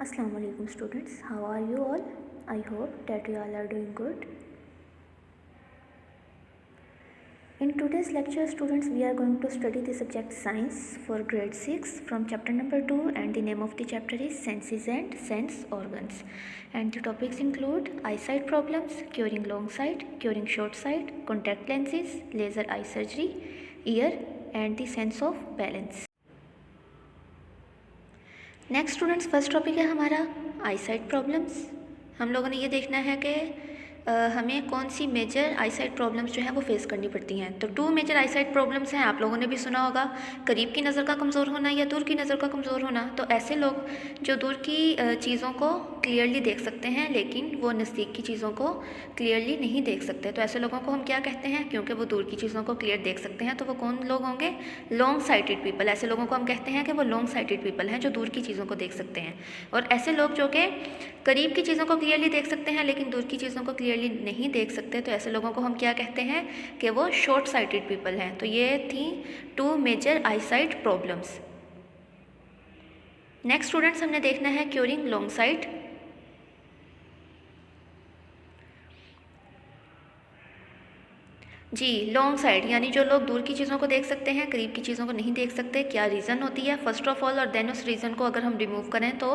Assalamu alaikum students, how are you all? I hope that you all are doing good. In today's lecture students, we are going to study the subject science for grade 6 from chapter number 2, and the name of the chapter is senses and sense organs, and the topics include eyesight problems, curing long sight, curing short sight, contact lenses, laser eye surgery, ear and the sense of balance. Next students, first topic है हमारा eyesight problems. हम लोगों ने ये देखना है कि हमें कौन सी मेजर आईसाइट प्रॉब्लम्स जो हैं वो फेस करनी पड़ती हैं। तो 2 मेजर आईसाइट प्रॉब्लम्स हैं, आप लोगों ने भी सुना होगा, करीब की नज़र का कमज़ोर होना या दूर की नज़र का कमज़ोर होना। तो ऐसे लोग जो दूर की चीज़ों को क्लियरली देख सकते हैं लेकिन वो नज़दीक की चीज़ों को क्लियरली नहीं देख सकते, तो ऐसे लोगों को हम क्या कहते हैं? क्योंकि वो दूर की चीज़ों को क्लियर देख सकते हैं तो वो कौन लोग होंगे? Long sighted people. ऐसे लोगों को हम कहते हैं कि वो लॉन्ग साइटेड पीपल हैं जो दूर की चीज़ों को देख सकते हैं। और ऐसे लोग जो कि करीब की चीज़ों को क्लियरली देख सकते हैं लेकिन दूर की चीज़ों को क्लियरली नहीं देख सकते, तो ऐसे लोगों को हम क्या कहते हैं? कि वो शॉर्ट साइटेड पीपल हैं। तो ये थी 2 major eyesight problems. Next students, हमने देखना है क्यूरिंग लॉन्ग साइट। जी, लॉन्ग साइट यानी जो लोग दूर की चीज़ों को देख सकते हैं, करीब की चीज़ों को नहीं देख सकते, क्या रीज़न होती है फर्स्ट ऑफ ऑल, और देन उस रीज़न को अगर हम रिमूव करें तो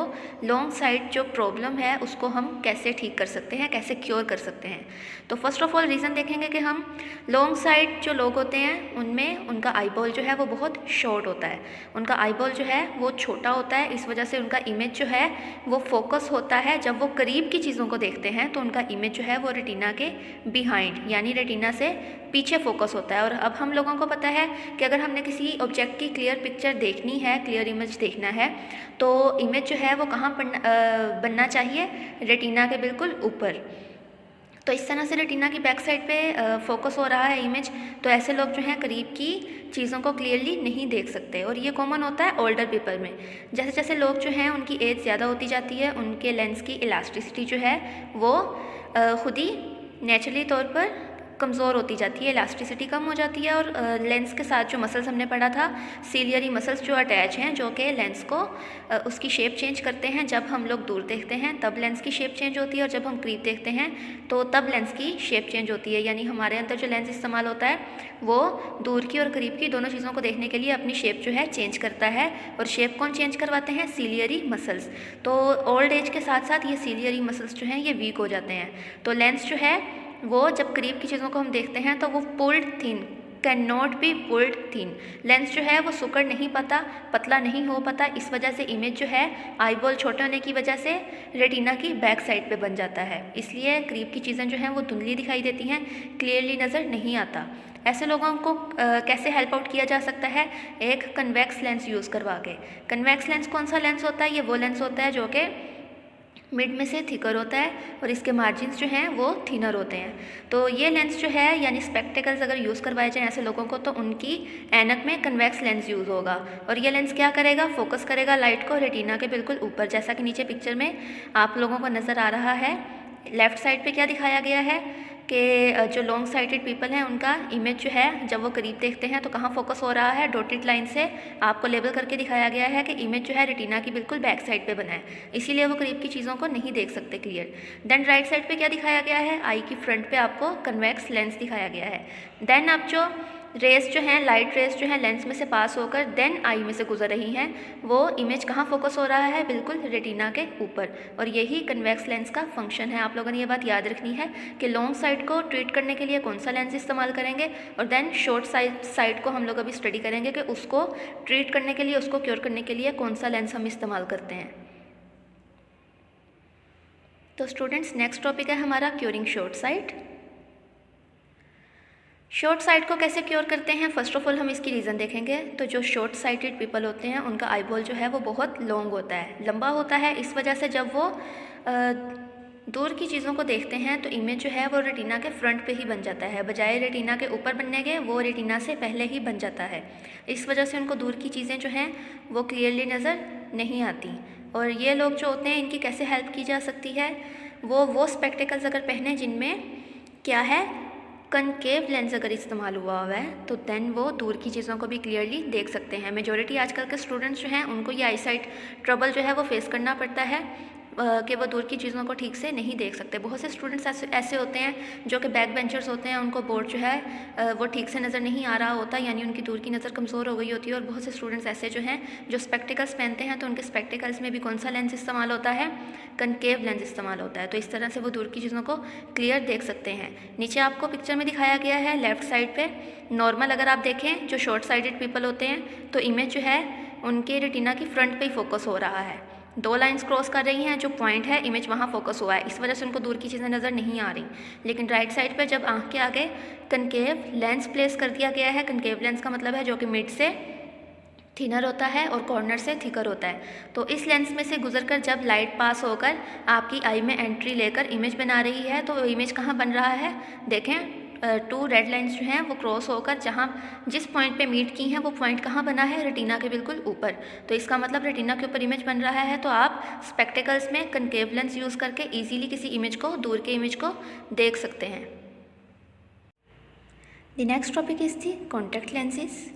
लॉन्ग साइट जो प्रॉब्लम है उसको हम कैसे ठीक कर सकते हैं, कैसे क्योर कर सकते हैं। तो फर्स्ट ऑफ ऑल रीज़न देखेंगे कि हम लॉन्ग साइट जो लोग होते हैं उनमें उनका आई बॉल जो है वो बहुत शॉर्ट होता है, उनका आई बॉल जो है वो छोटा होता है, इस वजह से उनका इमेज जो है वो फोकस होता है। जब वो करीब की चीज़ों को देखते हैं तो उनका इमेज जो है वो रेटिना के बिहाइंड यानी रेटिना से पीछे फोकस होता है। और अब हम लोगों को पता है कि अगर हमने किसी ऑब्जेक्ट की क्लियर पिक्चर देखनी है, क्लियर इमेज देखना है, तो इमेज जो है वो कहाँ बनना चाहिए? रेटिना के बिल्कुल ऊपर। तो इस तरह से रेटिना की बैक साइड पे फोकस हो रहा है इमेज, तो ऐसे लोग जो हैं करीब की चीज़ों को क्लियरली नहीं देख सकते। और ये कॉमन होता है ओल्डर पीपल में। जैसे जैसे लोग जो हैं उनकी एज ज़्यादा होती जाती है, उनके लेंस की इलास्टिसिटी जो है वो खुद ही नेचुरली तौर पर कमज़ोर होती जाती है, इलास्टिसिटी कम हो जाती है। और लेंस के साथ जो मसल्स हमने पढ़ा था, सीलियरी मसल्स जो अटैच हैं, जो कि लेंस को उसकी शेप चेंज करते हैं। जब हम लोग दूर देखते हैं तब लेंस की शेप चेंज होती है, और जब हम करीब देखते हैं तो तब लेंस की शेप चेंज होती है। यानी हमारे अंदर जो लेंस इस्तेमाल होता है वो दूर की और करीब की दोनों चीज़ों को देखने के लिए अपनी शेप जो है चेंज करता है। और शेप कौन चेंज करवाते हैं? Ciliary muscles. तो ओल्ड एज के साथ साथ ये सीलियरी मसल्स जो हैं ये वीक हो जाते हैं। तो लेंस जो है वो जब करीब की चीज़ों को हम देखते हैं तो वो pulled thin, can not be pulled thin. Lens जो है वो सुकड़ नहीं पाता, पतला नहीं हो पाता, इस वजह से इमेज जो है आई बॉल छोटे होने की वजह से रेटिना की बैक साइड पे बन जाता है। इसलिए करीब की चीज़ें जो हैं वो धुंधली दिखाई देती हैं, क्लियरली नज़र नहीं आता। ऐसे लोगों को कैसे हेल्प आउट किया जा सकता है? एक कन्वेक्स लेंस यूज़ करवा के। कन्वेक्स लेंस कौन सा लेंस होता है? ये वो लेंस होता है जो कि मिड में से थिकर होता है और इसके मार्जिन्स जो हैं वो थिनर होते हैं। तो ये लेंस जो है यानी स्पेक्टिकल्स अगर यूज़ करवाए जाएँ ऐसे लोगों को तो उनकी ऐनक में कन्वेक्स लेंस यूज़ होगा। और ये लेंस क्या करेगा? फोकस करेगा लाइट को रेटिना के बिल्कुल ऊपर, जैसा कि नीचे पिक्चर में आप लोगों को नज़र आ रहा है। लेफ़्ट साइड पे क्या दिखाया गया है कि जो लॉन्ग साइटेड पीपल हैं उनका इमेज जो है जब वो करीब देखते हैं तो कहाँ फोकस हो रहा है? डॉटेड लाइन से आपको लेबल करके दिखाया गया है कि इमेज जो है रेटिना की बिल्कुल बैक साइड पे बना है, इसीलिए वो करीब की चीज़ों को नहीं देख सकते क्लियर। देन राइट साइड पे क्या दिखाया गया है? आई की फ्रंट पे आपको कन्वेक्स लेंस दिखाया गया है। देन आप जो रेस जो हैं, लाइट रेस जो हैं लेंस में से पास होकर देन आई में से गुजर रही हैं, वो इमेज कहाँ फोकस हो रहा है? बिल्कुल रेटिना के ऊपर। और यही कन्वेक्स लेंस का फंक्शन है। आप लोगों ने ये बात याद रखनी है कि लॉन्ग साइड को ट्रीट करने के लिए कौन सा लेंस इस्तेमाल करेंगे, और देन शॉर्ट साइड को हम लोग अभी स्टडी करेंगे कि उसको ट्रीट करने के लिए, उसको क्योर करने के लिए कौन सा लेंस हम इस्तेमाल करते हैं। तो स्टूडेंट्स, नेक्स्ट टॉपिक है हमारा curing short site. Short site को कैसे क्योर करते हैं? फर्स्ट ऑफ ऑल हम इसकी रीज़न देखेंगे। तो जो शॉर्ट साइटेड पीपल होते हैं उनका आई बॉल जो है वो बहुत लॉन्ग होता है, लंबा होता है। इस वजह से जब वो दूर की चीज़ों को देखते हैं तो इमेज जो है वो रेटिना के फ्रंट पे ही बन जाता है, बजाय रेटिना के ऊपर बनने के वो रेटिना से पहले ही बन जाता है। इस वजह से उनको दूर की चीज़ें जो हैं वो क्लियरली नज़र नहीं आती। और ये लोग जो होते हैं इनकी कैसे हेल्प की जा सकती है? वो स्पेक्टिकल्स अगर पहने जिनमें क्या है? कनकेव लेंस अगर इस्तेमाल हुआ है तो देन वो दूर की चीज़ों को भी क्लियरली देख सकते हैं। मेजॉरिटी आजकल के स्टूडेंट्स जो हैं उनको ये आईसाइट ट्रबल जो है वो फेस करना पड़ता है कि वो दूर की चीज़ों को ठीक से नहीं देख सकते। बहुत से स्टूडेंट्स ऐसे होते हैं जो कि बैक बेंचर्स होते हैं, उनको बोर्ड जो है वो ठीक से नज़र नहीं आ रहा होता, यानी उनकी दूर की नज़र कमज़ोर हो गई होती है। और बहुत से स्टूडेंट्स ऐसे जो हैं जो स्पेक्टिकल्स पहनते हैं, तो उनके स्पेक्टिकल्स में भी कौन सा लेंस इस्तेमाल होता है? कनकेव लेंस इस्तेमाल होता है। तो इस तरह से वो दूर की चीज़ों को क्लियर देख सकते हैं। नीचे आपको पिक्चर में दिखाया गया है लेफ़्ट साइड पर नॉर्मल अगर आप देखें जो शॉर्ट साइडेड पीपल होते हैं तो इमेज जो है उनके रेटिना की फ्रंट पे ही फोकस हो रहा है। 2 लाइंस क्रॉस कर रही हैं, जो पॉइंट है इमेज वहाँ फोकस हुआ है, इस वजह से उनको दूर की चीज़ें नज़र नहीं आ रही। लेकिन राइट साइड पे जब आँख के आगे कनकेव लेंस प्लेस कर दिया गया है, कनकेव लेंस का मतलब है जो कि मिड से थिनर होता है और कॉर्नर से थिकर होता है, तो इस लेंस में से गुजरकर जब लाइट पास होकर आपकी आई में एंट्री लेकर इमेज बना रही है, तो इमेज कहाँ बन रहा है? देखें 2 रेड लाइंस जो हैं वो क्रॉस होकर जहाँ जिस पॉइंट पे मीट की हैं वो पॉइंट कहाँ बना है? रेटिना के बिल्कुल ऊपर। तो इसका मतलब रेटिना के ऊपर इमेज बन रहा है। तो आप स्पेक्टिकल्स में कनकेव लेंस यूज़ करके इजीली किसी इमेज को, दूर के इमेज को देख सकते हैं। The next topic is the contact lenses.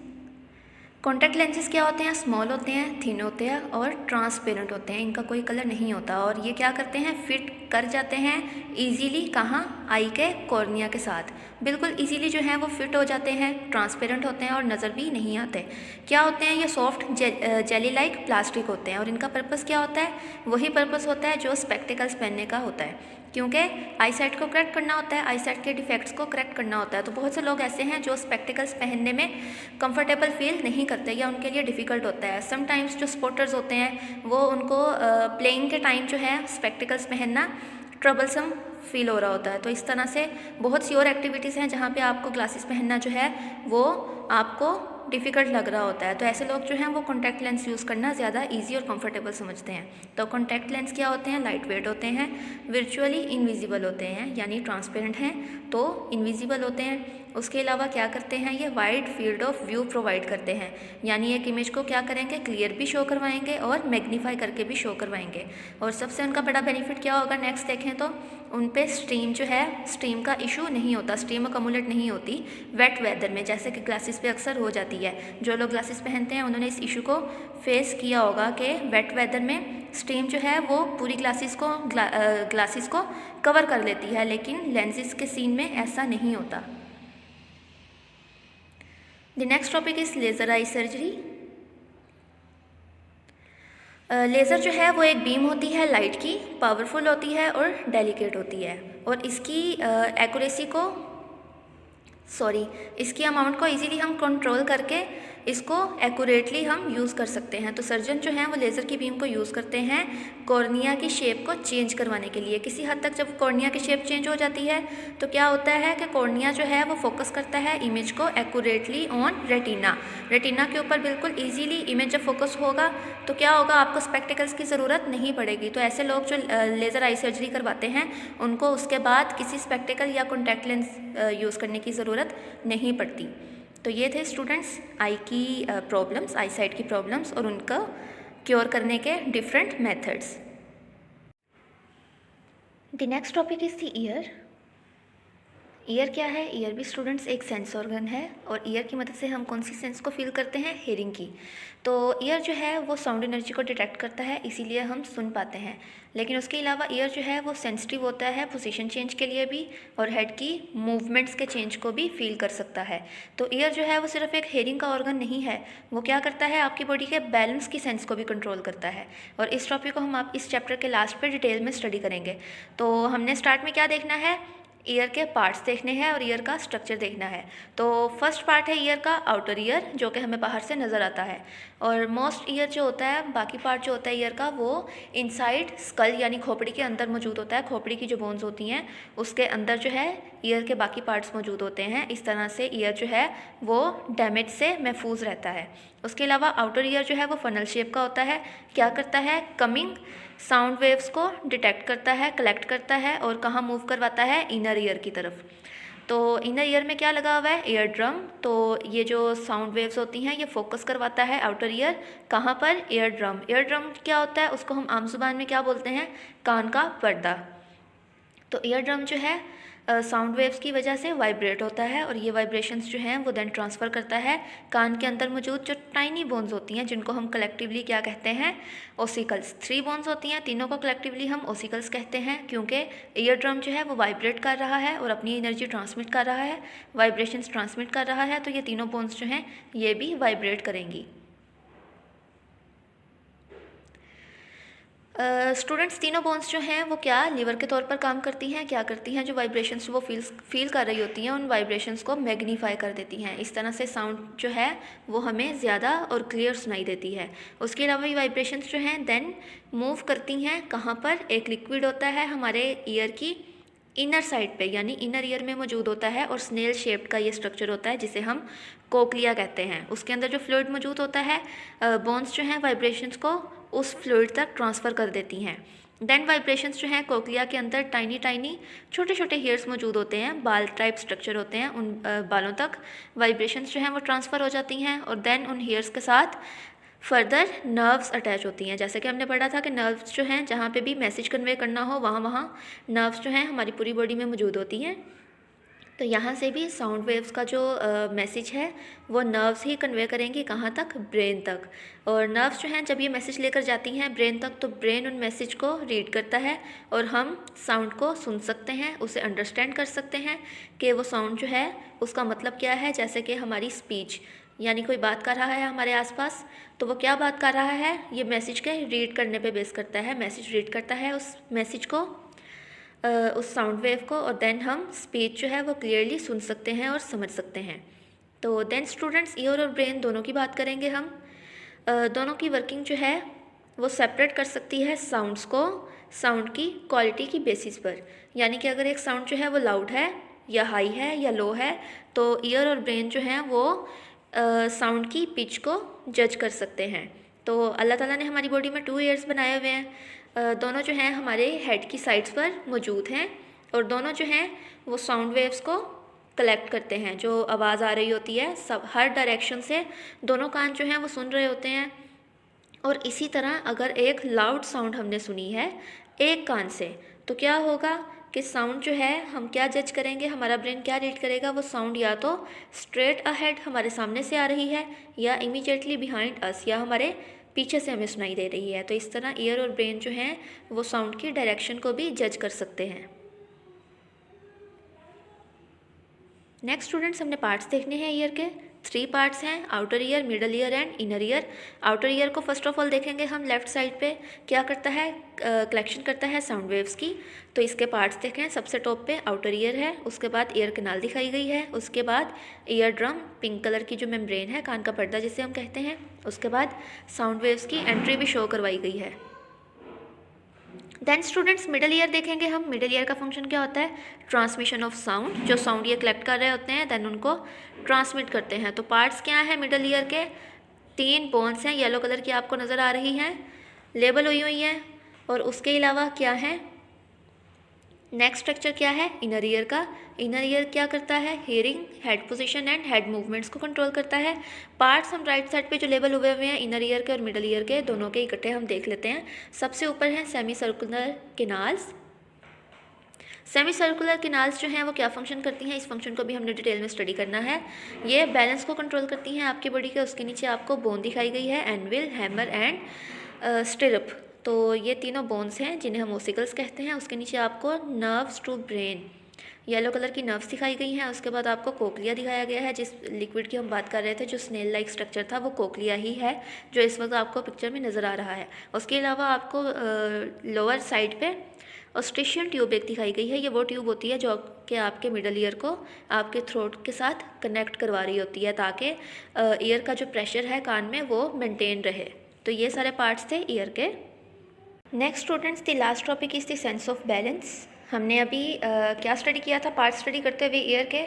Contact lenses क्या होते हैं? स्मॉल होते हैं, थिन होते हैं और ट्रांसपेरेंट होते हैं। इनका कोई कलर नहीं होता और ये क्या करते हैं? फिट कर जाते हैं इजीली। कहाँ? आई के कॉर्निया के साथ बिल्कुल इजीली जो है वो फिट हो जाते हैं, ट्रांसपेरेंट होते हैं और नज़र भी नहीं आते। क्या होते हैं? ये सॉफ्ट जेली लाइक प्लास्टिक होते हैं और इनका पर्पस क्या होता है? वही पर्पस होता है जो स्पेक्टिकल्स पहनने का होता है, क्योंकि आई साइट को करेक्ट करना होता है, आई साइट के डिफेक्ट्स को करेक्ट करना होता है। तो बहुत से लोग ऐसे हैं जो स्पेक्टिकल्स पहनने में कंफर्टेबल फील नहीं करते या उनके लिए डिफ़िकल्ट होता है। समटाइम्स जो स्पोर्टर्स होते हैं वो उनको प्लेइंग के टाइम जो है स्पेक्टिकल्स पहनना ट्रबलसम फील हो रहा होता है। तो इस तरह से बहुत सी और एक्टिविटीज़ हैं जहाँ पे आपको ग्लासेस पहनना जो है वो आपको डिफ़िकल्ट लग रहा होता है। तो ऐसे लोग जो हैं वो कॉन्टैक्ट लेंस यूज़ करना ज़्यादा इजी और कंफर्टेबल समझते हैं। तो कॉन्टैक्ट लेंस क्या होते हैं? लाइट वेट होते हैं, वर्चुअली इनविजिबल होते हैं, यानी ट्रांसपेरेंट हैं तो इनविजिबल होते हैं। उसके अलावा क्या करते हैं? ये wide field of view provide करते हैं, यानी एक इमेज को क्या करेंगे? क्लियर भी शो करवाएंगे और मैग्नीफाई करके भी शो करवाएंगे। और सबसे उनका बड़ा बेनिफिट क्या होगा? नेक्स्ट देखें तो उन पे स्ट्रीम जो है, स्ट्रीम का इशू नहीं होता, स्ट्रीम अकमुलेट नहीं होती वेट वेदर में, जैसे कि ग्लासेस पे अक्सर हो जाती है। जो लोग ग्लासेस पहनते हैं उन्होंने इस इशू को फेस किया होगा कि वेट वेदर में स्ट्रीम जो है वो पूरी ग्लासेस को कवर कर लेती है, लेकिन लेंसेज के सीन में ऐसा नहीं होता। The next topic is laser eye surgery. Laser जो है वो एक बीम होती है लाइट की, पावरफुल होती है और डेलिकेट होती है और इसकी अमाउंट को इजीली हम कंट्रोल करके इसको एक्यूरेटली हम यूज़ कर सकते हैं। तो सर्जन जो हैं वो लेज़र की बीम को यूज़ करते हैं कॉर्निया की शेप को चेंज करवाने के लिए। किसी हद तक जब कॉर्निया की शेप चेंज हो जाती है तो क्या होता है कि कॉर्निया जो है वो फोकस करता है इमेज को एक्यूरेटली ऑन रेटिना। रेटिना के ऊपर बिल्कुल ईजीली इमेज जब फोकस होगा तो क्या होगा? आपको स्पेक्टिकल्स की ज़रूरत नहीं पड़ेगी। तो ऐसे लोग जो लेज़र आई सर्जरी करवाते हैं उनको उसके बाद किसी स्पेक्टिकल या कॉन्टैक्ट लेंस यूज़ करने की ज़रूरत नहीं पड़ती। तो ये थे स्टूडेंट्स आई की प्रॉब्लम्स, आई साइट की प्रॉब्लम्स और उनका क्योर करने के different methods. The next topic is the year. Year क्या है? ईयर भी स्टूडेंट्स एक सेंस ऑर्गन है और ईयर की मदद से हम कौन सी सेंस को फील करते हैं? हेयरिंग की। तो ईयर जो है वो साउंड एनर्जी को डिटेक्ट करता है, इसीलिए हम सुन पाते हैं। लेकिन उसके अलावा ईयर जो है वो सेंसिटिव होता है पोजीशन चेंज के लिए भी और हेड की मूवमेंट्स के चेंज को भी फील कर सकता है। तो ईयर जो है वो सिर्फ एक हेयरिंग का ऑर्गन नहीं है, वो क्या करता है? आपकी बॉडी के बैलेंस की सेंस को भी कंट्रोल करता है। और इस टॉपिक को हम आप इस चैप्टर के लास्ट पे डिटेल में स्टडी करेंगे। तो हमने स्टार्ट में क्या देखना है? ईयर के पार्ट्स देखने हैं और ईयर का स्ट्रक्चर देखना है। तो फर्स्ट पार्ट है ईयर का आउटर ईयर, जो कि हमें बाहर से नज़र आता है। और मोस्ट ईयर जो होता है, बाकी पार्ट जो होता है ईयर का, वो इनसाइड स्कल यानी खोपड़ी के अंदर मौजूद होता है। खोपड़ी की जो बोन्स होती हैं उसके अंदर जो है ईयर के बाकी पार्ट्स मौजूद होते हैं। इस तरह से ईयर जो है वो डैमेज से महफूज रहता है। उसके अलावा आउटर ईयर जो है वो फनल शेप का होता है। क्या करता है? कमिंग साउंड वेव्स को डिटेक्ट करता है, कलेक्ट करता है और कहाँ मूव करवाता है? इनर ईयर की तरफ। तो इनर ईयर में क्या लगा हुआ है? Ear drum. तो ये जो साउंड वेव्स होती हैं ये फोकस करवाता है आउटर ईयर। कहाँ पर? Ear drum. ईयर ड्रम क्या होता है? उसको हम आम जुबान में क्या बोलते हैं? कान का पर्दा। तो ईयर ड्रम जो है साउंड वेव्स की वजह से वाइब्रेट होता है और ये वाइब्रेशंस जो हैं वो देन ट्रांसफ़र करता है कान के अंदर मौजूद जो टाइनी बोन्स होती हैं, जिनको हम कलेक्टिवली क्या कहते हैं, ओसिकल्स। 3 बोन्स होती हैं, तीनों को कलेक्टिवली हम ओसिकल्स कहते हैं, क्योंकि ईयर ड्रम जो है वो वाइब्रेट कर रहा है और अपनी एनर्जी ट्रांसमिट कर रहा है, वाइब्रेशंस ट्रांसमिट कर रहा है, तो ये तीनों बोन्स जो हैं ये भी वाइब्रेट करेंगी। स्टूडेंट्स, तीनों बोन्स जो हैं वो क्या लीवर के तौर पर काम करती हैं, क्या करती हैं, जो वाइब्रेशंस वो फील कर रही होती हैं उन वाइब्रेशंस को मैग्नीफाई कर देती हैं। इस तरह से साउंड जो है वो हमें ज़्यादा और क्लियर सुनाई देती है। उसके अलावा ये वाइब्रेशंस जो हैं देन मूव करती हैं कहाँ पर, एक लिक्विड होता है हमारे ईयर की इनर साइड पे, यानी इनर ईयर में मौजूद होता है और स्नेल शेप्ड का ये स्ट्रक्चर होता है जिसे हम कोक्लिया कहते हैं। उसके अंदर जो फ्लूइड मौजूद होता है, बोन्स जो हैं वाइब्रेशंस को उस फ्लूइड तक ट्रांसफ़र कर देती हैं। देन वाइब्रेशंस जो हैं कोक्लिया के अंदर टाइनी छोटे छोटे हेयर्स मौजूद होते हैं, बाल टाइप स्ट्रक्चर होते हैं, उन बालों तक वाइब्रेशंस जो हैं वो ट्रांसफ़र हो जाती हैं और देन उन हेयर्स के साथ फर्दर नर्व्स अटैच होती हैं। जैसे कि हमने पढ़ा था कि नर्व्स जो हैं जहाँ पे भी मैसेज कन्वे करना हो वहाँ नर्व्स जो हैं हमारी पूरी बॉडी में मौजूद होती हैं। तो यहाँ से भी साउंड वेव्स का जो मैसेज है वो नर्व्स ही कन्वे करेंगी, कहाँ तक, ब्रेन तक। और नर्व्स जो हैं जब ये मैसेज लेकर जाती हैं ब्रेन तक, तो ब्रेन उन मैसेज को रीड करता है और हम साउंड को सुन सकते हैं, उसे अंडरस्टैंड कर सकते हैं कि वो साउंड जो है उसका मतलब क्या है। जैसे कि हमारी स्पीच, यानी कोई बात कर रहा है हमारे आसपास, तो वो क्या बात कर रहा है ये मैसेज के रीड करने पे बेस करता है। मैसेज रीड करता है उस मैसेज को, उस साउंड वेव को, और देन हम स्पीच जो है वो क्लियरली सुन सकते हैं और समझ सकते हैं। तो देन स्टूडेंट्स, ईयर और ब्रेन दोनों की बात करेंगे हम। दोनों की वर्किंग जो है वो सेपरेट कर सकती है साउंड्स को साउंड की क्वालिटी की बेसिस पर। यानी कि अगर एक साउंड जो है वो लाउड है या हाई है या लो है, तो ईयर और ब्रेन जो हैं वो साउंड की पिच को जज कर सकते हैं। तो अल्लाह ताला ने हमारी बॉडी में 2 ईयर्स बनाए हुए हैं, दोनों जो हैं हमारे हेड की साइड्स पर मौजूद हैं और दोनों जो हैं वो साउंड वेव्स को कलेक्ट करते हैं। जो आवाज़ आ रही होती है सब हर डायरेक्शन से दोनों कान जो हैं वो सुन रहे होते हैं। और इसी तरह अगर एक लाउड साउंड हमने सुनी है एक कान से, तो क्या होगा कि साउंड जो है हम क्या जज करेंगे, हमारा ब्रेन क्या रीड करेगा, वो साउंड या तो स्ट्रेट अहेड हमारे सामने से आ रही है या इमीडिएटली बिहाइंड अस, या हमारे पीछे से हमें सुनाई दे रही है। तो इस तरह ईयर और ब्रेन जो हैं वो साउंड की डायरेक्शन को भी जज कर सकते हैं। नेक्स्ट स्टूडेंट्स, हमने पार्ट्स देखने हैं ईयर के। 3 पार्ट्स हैं, outer ear, middle ear and inner ear. Outer ear को फर्स्ट ऑफ ऑल देखेंगे हम लेफ्ट साइड पे, क्या करता है, कलेक्शन करता है साउंड वेव्स की। तो इसके पार्ट्स देखें, सबसे टॉप पे आउटर ईयर है, उसके बाद ईयर कैनाल दिखाई गई है, उसके बाद ईयर ड्रम, पिंक कलर की जो मेम्ब्रेन है, कान का पर्दा जिसे हम कहते हैं, उसके बाद साउंड वेव्स की एंट्री भी शो करवाई गई है। देन स्टूडेंट्स, मिडल ईयर देखेंगे हम। मिडल ईयर का फंक्शन क्या होता है, ट्रांसमिशन ऑफ साउंड। जो साउंड ये कलेक्ट कर रहे होते हैं देन उनको ट्रांसमिट करते हैं। तो पार्ट्स क्या है मिडल ईयर के, 3 बोन्स हैं, येलो कलर की आपको नज़र आ रही हैं, लेबल हुई हैं। और उसके अलावा क्या है, नेक्स्ट स्ट्रक्चर क्या है इनर ईयर का। इनर ईयर क्या करता है, hearing, head position and head movements को कंट्रोल करता है। पार्ट्स हम राइट साइड पे जो लेबल हुए हुए हैं इनर ईयर के और मिडल ईयर के, दोनों के इकट्ठे हम देख लेते हैं। सबसे ऊपर हैं सेमी सर्कुलर किनाल्स। सेमी सर्कुलर किनाल्स जो हैं वो क्या फंक्शन करती हैं, इस फंक्शन को भी हमने डिटेल में स्टडी करना है। ये बैलेंस को कंट्रोल करती हैं आपकी बॉडी के। उसके नीचे आपको बोन दिखाई गई है, एनविल, हैमर एंड स्टिरप। तो ये तीनों बोन्स हैं जिन्हें हम ओसिकल्स कहते हैं। उसके नीचे आपको nerves to brain, yellow colour की नर्व्स दिखाई गई हैं। उसके बाद आपको कोक्लिया दिखाया गया है, जिस लिक्विड की हम बात कर रहे थे जो स्नेल लाइक स्ट्रक्चर था वो कोक्लिया ही है जो इस वक्त आपको पिक्चर में नज़र आ रहा है। उसके अलावा आपको लोअर साइड पे ऑस्ट्रेशियन ट्यूब एक दिखाई गई है। ये वो ट्यूब होती है जो कि आपके मिडल ईयर को आपके थ्रोट के साथ कनेक्ट करवा रही होती है ताकि ईयर का जो प्रेशर है कान में वो मेंटेन रहे। तो ये सारे पार्ट्स थे ईयर के। Next students, the last topic is the sense of balance. हमने अभी क्या स्टडी किया था, पार्ट स्टडी करते हुए ईयर के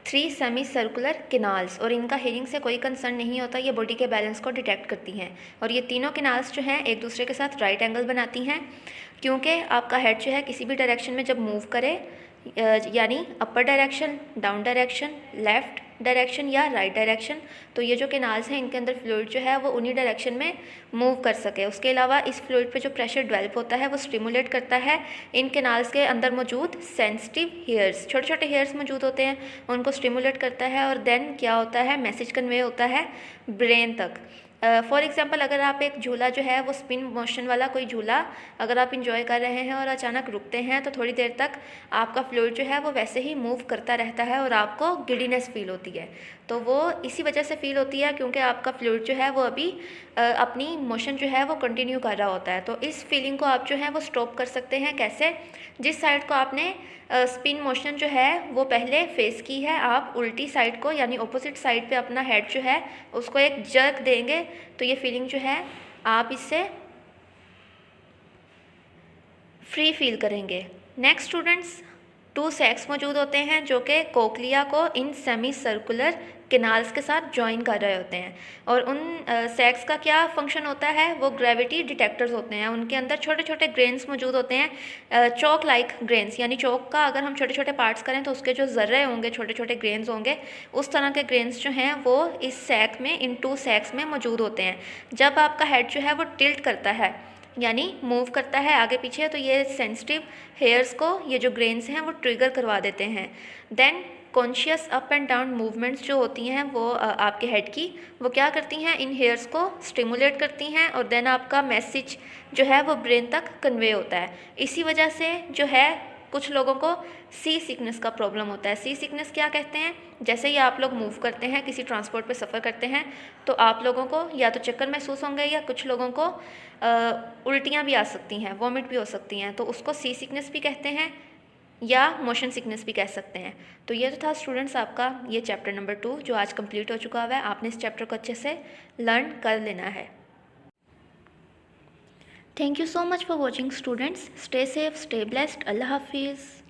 3 सेमी सर्कुलर किनाल्स, और इनका हेयरिंग से कोई कंसर्न नहीं होता, ये बॉडी के बैलेंस को डिटेक्ट करती हैं। और ये तीनों किनाल्स जो हैं एक दूसरे के साथ राइट एंगल बनाती हैं, क्योंकि आपका हेड जो है किसी भी डायरेक्शन में जब मूव करे यानी upper direction, down direction, left direction या राइट डायरेक्शन। तो ये जो कैनाल्स हैं इनके अंदर फ्लूइड जो है वो उन्हीं डायरेक्शन में मूव कर सके। उसके अलावा इस फ्लूइड पे जो प्रेशर डेवलप होता है वो स्टिमुलेट करता है इन कैनाल्स के अंदर मौजूद सेंसिटिव हेयर्स, छोटे छोटे हेयर्स मौजूद होते हैं, उनको स्टिमुलेट करता है और देन क्या होता है, मैसेज कन्वे होता है ब्रेन तक। फॉर एग्ज़ाम्पल अगर आप एक झूला जो है वो स्पिन मोशन वाला कोई झूला अगर आप इंजॉय कर रहे हैं और अचानक रुकते हैं तो थोड़ी देर तक आपका फ्लूइड जो है वो वैसे ही मूव करता रहता है और आपको गिडीनेस फील होती है। तो वो इसी वजह से फील होती है क्योंकि आपका फ्लूइड जो है वो अभी अपनी मोशन जो है वो कंटिन्यू कर रहा होता है। तो इस फीलिंग को आप जो है वो स्टॉप कर सकते हैं। कैसे? जिस साइड को आपने स्पिन मोशन जो है वो पहले फेस की है, आप उल्टी साइड को यानी ऑपोजिट साइड पे अपना हेड जो है उसको एक जर्क देंगे तो ये फीलिंग जो है आप इससे फ्री फील करेंगे। नेक्स्ट स्टूडेंट्स, 2 सैक्स मौजूद होते हैं जो कि कोक्लिया को इन सेमी सर्कुलर कैनाल्स के साथ ज्वाइन कर रहे होते हैं और उन सैक्स का क्या फंक्शन होता है, वो ग्रेविटी डिटेक्टर्स होते हैं। उनके अंदर छोटे छोटे ग्रेन्स मौजूद होते हैं, चौक लाइक ग्रेन्स, यानी चौक का अगर हम छोटे छोटे पार्ट्स करें तो उसके जो ज़र्रे होंगे, छोटे छोटे ग्रेन्स होंगे, उस तरह के ग्रेन्स जो हैं वो इस सैक में, इन 2 सैक्स में मौजूद होते हैं। जब आपका हेड जो है वो टिल्ट करता है यानी मूव करता है आगे पीछे तो ये सेंसिटिव हेयर्स को ये जो ग्रेन्स हैं वो ट्रिगर करवा देते हैं। Then conscious up and down movements जो होती हैं वो आपके हेड की वो क्या करती हैं, इन हेयर्स को स्टिमुलेट करती हैं और देन आपका मैसेज जो है वो ब्रेन तक कन्वे होता है। इसी वजह से जो है कुछ लोगों को सी सिकनेस का प्रॉब्लम होता है। सी सिकनेस क्या कहते हैं? जैसे ही आप लोग मूव करते हैं, किसी ट्रांसपोर्ट पे सफ़र करते हैं तो आप लोगों को या तो चक्कर महसूस होंगे या कुछ लोगों को उल्टियाँ भी आ सकती हैं, वॉमिट भी हो सकती हैं, तो उसको सी सिकनेस भी कहते हैं या मोशन सिकनेस भी कह सकते हैं। तो ये तो था स्टूडेंट्स आपका ये चैप्टर नंबर 2 जो आज कंप्लीट हो चुका है। आपने इस चैप्टर को अच्छे से लर्न कर लेना है। Thank you so much for watching students. Stay safe, stay blessed. अल्लाह हाफिज़।